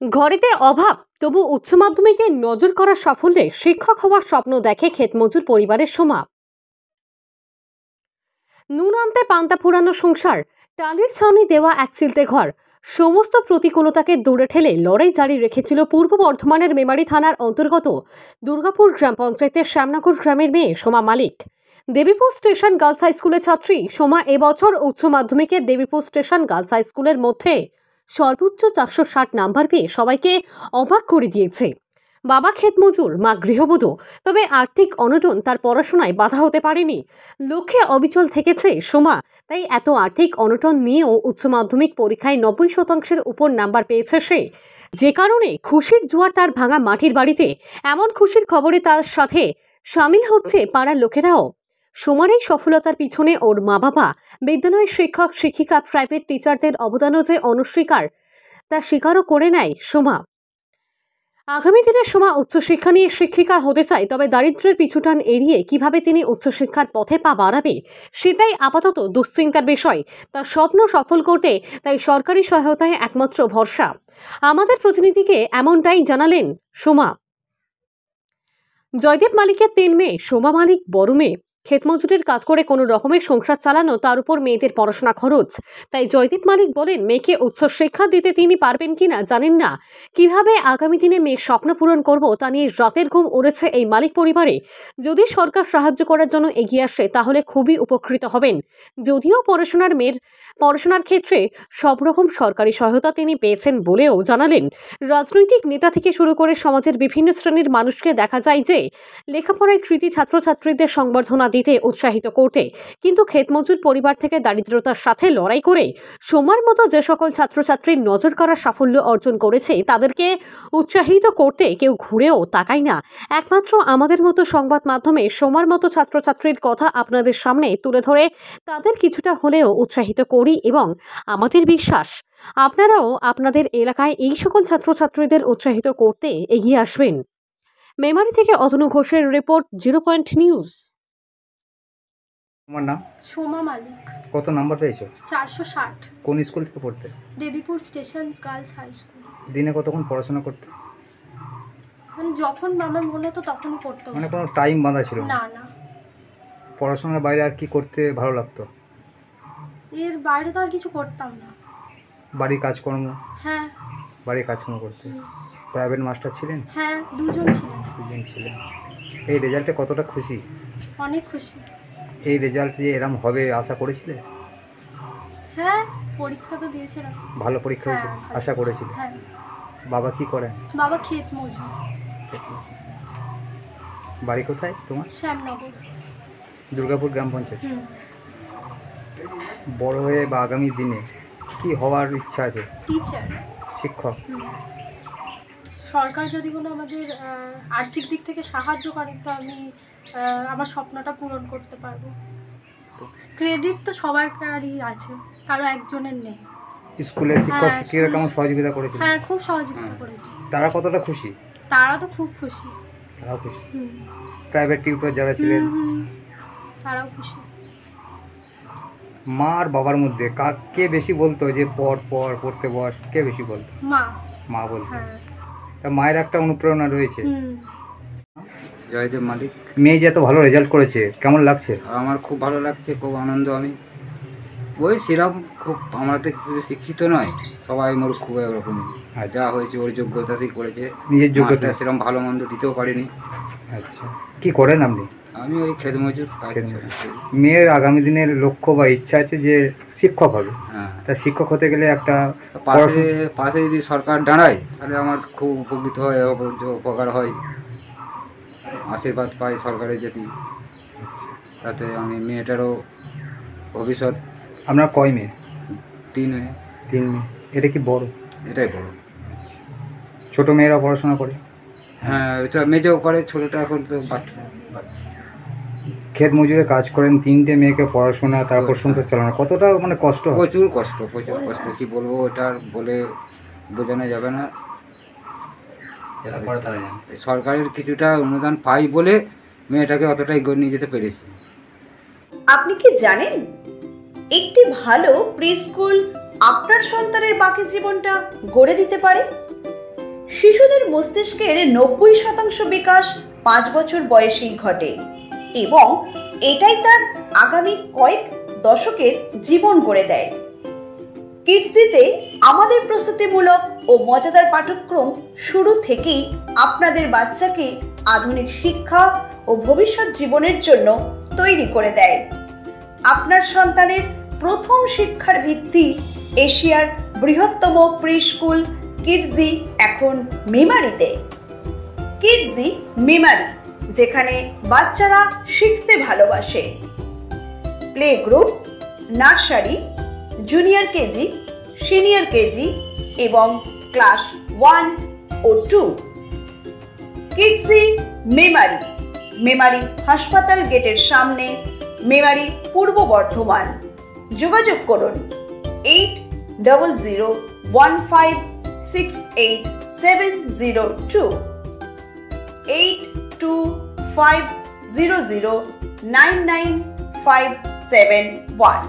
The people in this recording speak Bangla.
ঘরেতে অভাব, তবু উচ্চ মাধ্যমিকে নজর করা সাফল্যে শিক্ষক হওয়ার স্বপ্ন দেখে ক্ষেতমজুর পরিবারের সোমা। নুন আনতে পান্তা ফুরানো সংসার, টালির ছাউনি দেওয়া এক চিলতে ঘর, সমস্ত প্রতিকূলতাকে দূরে ঠেলে লড়াই জারি রেখেছিল পূর্ব বর্ধমানের মেমারি থানার অন্তর্গত দুর্গাপুর গ্রাম পঞ্চায়েতের শ্যামনগর গ্রামের মেয়ে সোমা মালিক। দেবীপুর স্টেশন গার্লস হাই স্কুলের ছাত্রী সোমা এবছর উচ্চ মাধ্যমিকে দেবীপুর স্টেশন গার্লস হাই স্কুলের মধ্যে সর্বোচ্চ 460 নাম্বার পেয়ে সবাইকে অবাক করে দিয়েছে। বাবা ক্ষেতমজুর, মা গৃহবধূ, তবে আর্থিক অনটন তার পড়াশোনায় বাধা হতে পারেনি। লক্ষ্যে অবিচল থেকেছে সোমা, তাই এত আর্থিক অনটন নিয়েও উচ্চ মাধ্যমিক পরীক্ষায় 90% উপর নাম্বার পেয়েছে সে, যে কারণে খুশির জোয়ার তার ভাঙা মাটির বাড়িতে। এমন খুশির খবরে তার সাথে সামিল হচ্ছে পাড়ার লোকেরাও। সোমার এই সফলতার পিছনে ওর মা বাবা, বিদ্যালয়ের শিক্ষক শিক্ষিকা, প্রাইভেট টিচারদের অবদানও যে অনস্বীকার, তা স্বীকারও করে নেয় সোমা। আগামী দিনে সোমা উচ্চশিক্ষা নিয়ে শিক্ষিকা হতে চায়, তবে দারিদ্র্যের পিছুটান এড়িয়ে কিভাবে তিনি উচ্চশিক্ষার পথে পা বাড়াবে সেটাই আপাতত দুশ্চিন্তার বিষয়। তার স্বপ্ন সফল করতে তাই সরকারি সহায়তায় একমাত্র ভরসা। আমাদের প্রতিনিধিকে এমনটাই জানালেন সোমা। জয়দেব মালিকের 3 মেয়ে, সোমা মালিক বড় মেয়ে। ক্ষেতমজুরের কাজ করে কোনো রকমের সংসার চালানো, তার উপর মেয়েদের পড়াশোনা খরচ। তাই জয়দীপ মালিক বলেন, মেয়েকে উচ্চ শিক্ষা দিতে তিনি পারবেন কিনা জানেন না। কিভাবে আগামী দিনে মেয়ের স্বপ্ন পূরণ করব তা নিয়ে রাতের ঘুম উড়েছে এই মালিক পরিবারে। যদি সরকার সাহায্য করার জন্য এগিয়ে আসে তাহলে খুবই উপকৃত হবেন। যদিও পড়াশোনার ক্ষেত্রে সব রকম সরকারি সহায়তা তিনি পেয়েছেন বলেও জানালেন। রাজনৈতিক নেতা থেকে শুরু করে সমাজের বিভিন্ন শ্রেণীর মানুষকে দেখা যায় যে লেখাপড়ায় কৃতী ছাত্রছাত্রীদের সংবর্ধনা দিতে উৎসাহিত করতে, কিন্তু ক্ষেতমজুর পরিবার থেকে দারিদ্রতার সাথে লড়াই করে সোমার মতো যে সকল ছাত্রছাত্রীর নজর করা সাফল্য অর্জন করেছে তাদেরকে উৎসাহিত করতে কেউ ঘুরেও তাকায় না। একমাত্র আমাদের মতো সংবাদ মাধ্যমে সোমার মতো ছাত্রছাত্রীর কথা আপনাদের সামনে তুলে ধরে তাদের কিছুটা হলেও উৎসাহিত করি এবং আমাদের বিশ্বাস আপনারাও আপনাদের এলাকায় এই সকল ছাত্রছাত্রীদের উৎসাহিত করতে এগিয়ে আসবেন। মেমারি থেকে অতনু ঘোষের রিপোর্ট, 0 পয়েন্ট নিউজ। তোমার নাম? সোমা মালিক। কত নাম্বার পেয়েছো? 460। কোন স্কুল থেকে পড়তে? Debipur station girls high school. দিনে কতক্ষণ পড়াশোনা করতে? মানে যখন আমার মনে হতো তখনই পড়তে হতো। মানে কোনো টাইম বাঁধা ছিল না? না। পড়াশোনার বাইরে আর কি করতে ভালো লাগতো? এর বাইরে তো আর কিছু করতাম না। বাড়ির কাজকর্ম? হ্যাঁ। বাড়ির কাজকর্ম করতে। প্রাইভেট মাস্টার ছিলেন? হ্যাঁ, 2 জন ছিলেন। 2 জন ছিলেন। এই রেজাল্টে কতটা খুশি? অনেক খুশি। এই রেজাল্ট যে এরম হবে আশা করেছিলে? হ্যাঁ, পরীক্ষা তো দিয়েছিলাম। ভালো পরীক্ষা হয়েছে আশা করেছিলে? হ্যাঁ। বাবা কি করেন? বাবা ক্ষেতমজুর। বাড়ি কোথায় তোমার? শ্যামনগর, দুর্গাপুর গ্রাম পঞ্চায়েত। বড় হয়ে বা আগামী দিনে কি হওয়ার ইচ্ছা আছে? টিচার, শিক্ষক। সরকার যদি কোনো আমাদের আর্থিক দিক থেকে সাহায্য করে তো আমি আমার স্বপ্নটা পূরণ করতে পারবো। ক্রেডিট তো সবারই আছে, কারো একজনের নেই। স্কুলের শিক্ষক শিক্ষিকারা কেমন সহযোগিতা করেছিল? হ্যাঁ, খুব সহযোগিতা করেছে। তারা কতটা খুশি? তারা তো খুব খুশি। তারাও খুশি। প্রাইভেট টিউটর যারা ছিলেন তারাও খুশি। মা আর বাবার মধ্যে কে বেশি বলতো যে পড়তে বস? কে বেশি বলতো? মা বলতো। তা মায়ের একটা অনুপ্রেরণা রয়েছে। জয়দেব মালিক। মেয়ে যে এত ভালো রেজাল্ট করেছে কেমন লাগছে? আমার খুব ভালো লাগছে, খুব আনন্দ। আমি ওই সেরকম খুব, আমরা তো শিক্ষিত নয়, সবাই মূর্খ এরকমই। আর যা হয়েছে ওর যোগ্যতাতেই করেছে, নিজের যোগ্যতা। সেরকম ভালো মন্দ দিতেও পারিনি। আচ্ছা, কি করেন আপনি? আমি ওই ক্ষেতমজুর কাজ করি। মেয়ের আগামী দিনের লক্ষ্য বা ইচ্ছা আছে যে শিক্ষক হবে। হ্যাঁ। তা শিক্ষক হতে গেলে একটা পাশে যদি সরকার দাঁড়ায় তাহলে আমার খুব উপকৃত হয়, উপকার হয়, আশীর্বাদ পাই সরকারের যদি, তাতে আমি মেয়েটারও ভবিষ্যৎ। আপনার কয় মেয়ে? 3 মেয়ে। 3 মেয়ে। এটা কি বড়? এটাই বড়। ছোট মেয়েরা পড়াশোনা করে? হ্যাঁ, এটা মেয়েও করে, ছোটটা এখন তো বাচ্চা। ক্ষেত মজুরে কাজ করেন, 3টে মেয়েকে পড়াশোনা, তারপর সংসার চালানো, কতটা মানে কষ্ট? প্রচুর কষ্ট। কি বলবো, ওটা বলে বোঝানো যাবে না। সরকারের কিছুটা অনুদান পাই বলে মেয়েটাকে অতটাই নিয়ে যেতে পেরেছি। আপনি কি জানেন একটি ভালো প্রি স্কুল আপনার সন্তানের বাকি জীবনটা গড়ে দিতে পারে? শিশুদের মস্তিষ্কের 90% বিকাশ 5 বছর বয়সেই ঘটে এবং এটাই তার আগামী কয়েক দশকের জীবন গড়ে দেয়। কিডসিতে আমাদের প্রস্তুতিমূলক ও মজাদার পাঠ্যক্রম শুরু থেকেই আপনাদের বাচ্চাকে আধুনিক শিক্ষা ও ভবিষ্যৎ জীবনের জন্য তৈরি করে দেয়। আপনার সন্তানের প্রথম শিক্ষার ভিত্তি এশিয়ার বৃহত্তম প্রি স্কুল কিডজি এখন মেমারিতে। কিডজি মেমারি, যেখানে বাচ্চারা শিখতে ভালোবাসে। Play group, nursery, junior KG, senior KG এবং ক্লাস 1 ও 2। কিডজি মেমারি, মেমারি হাসপাতাল গেটের সামনে, মেমারি, পূর্ব বর্ধমান। যোগাযোগ করুন 8015686702 8250099571।